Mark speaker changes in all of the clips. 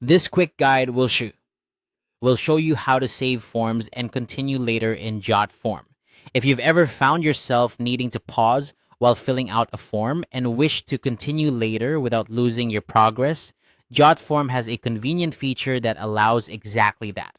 Speaker 1: This quick guide will show you how to save forms and continue later in Jotform. If you've ever found yourself needing to pause while filling out a form and wish to continue later without losing your progress, Jotform has a convenient feature that allows exactly that.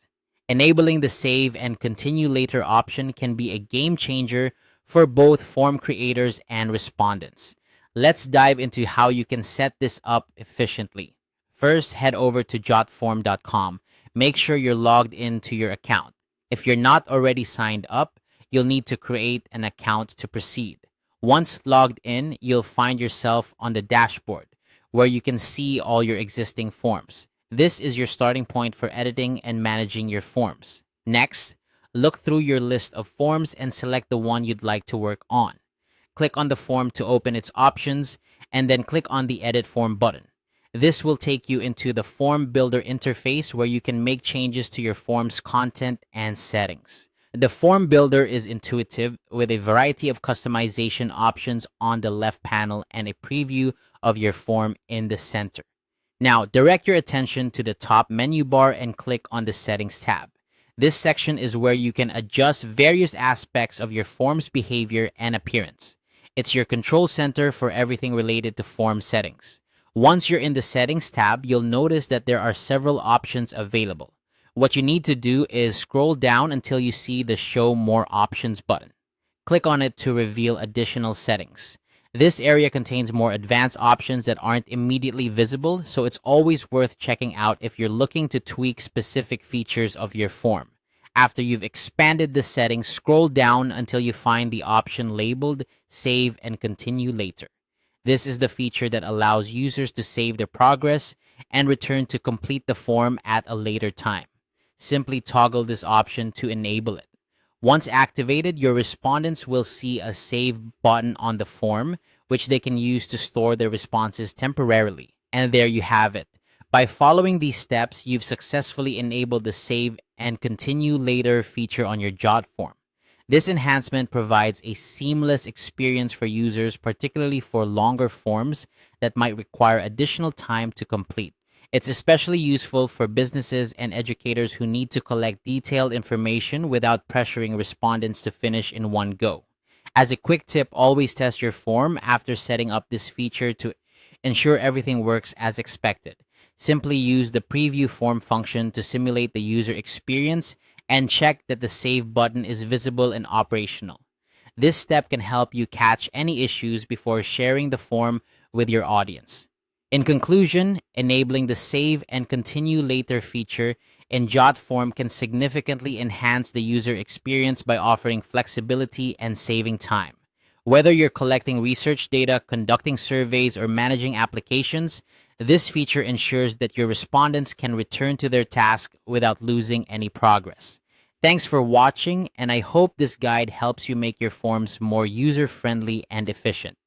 Speaker 1: Enabling the save and continue later option can be a game changer for both form creators and respondents. Let's dive into how you can set this up efficiently. First, head over to jotform.com. Make sure you're logged into your account. If you're not already signed up, you'll need to create an account to proceed. Once logged in, you'll find yourself on the dashboard where you can see all your existing forms. This is your starting point for editing and managing your forms. Next, look through your list of forms and select the one you'd like to work on. Click on the form to open its options, and then click on the Edit Form button. This will take you into the Form Builder interface where you can make changes to your form's content and settings. The Form Builder is intuitive with a variety of customization options on the left panel and a preview of your form in the center. Now, direct your attention to the top menu bar and click on the Settings tab. This section is where you can adjust various aspects of your form's behavior and appearance. It's your control center for everything related to form settings. Once you're in the Settings tab, you'll notice that there are several options available. What you need to do is scroll down until you see the Show More Options button. Click on it to reveal additional settings. This area contains more advanced options that aren't immediately visible, so it's always worth checking out if you're looking to tweak specific features of your form. After you've expanded the settings, scroll down until you find the option labeled Save and Continue Later. This is the feature that allows users to save their progress and return to complete the form at a later time. Simply toggle this option to enable it. Once activated, your respondents will see a Save button on the form, which they can use to store their responses temporarily. And there you have it. By following these steps, you've successfully enabled the Save and Continue Later feature on your Jotform. This enhancement provides a seamless experience for users, particularly for longer forms that might require additional time to complete. It's especially useful for businesses and educators who need to collect detailed information without pressuring respondents to finish in one go. As a quick tip, always test your form after setting up this feature to ensure everything works as expected. Simply use the Preview Form function to simulate the user experience and check that the Save button is visible and operational. This step can help you catch any issues before sharing the form with your audience. In conclusion, enabling the Save and Continue Later feature in Jotform can significantly enhance the user experience by offering flexibility and saving time. Whether you're collecting research data, conducting surveys, or managing applications, this feature ensures that your respondents can return to their task without losing any progress. Thanks for watching, and I hope this guide helps you make your forms more user-friendly and efficient.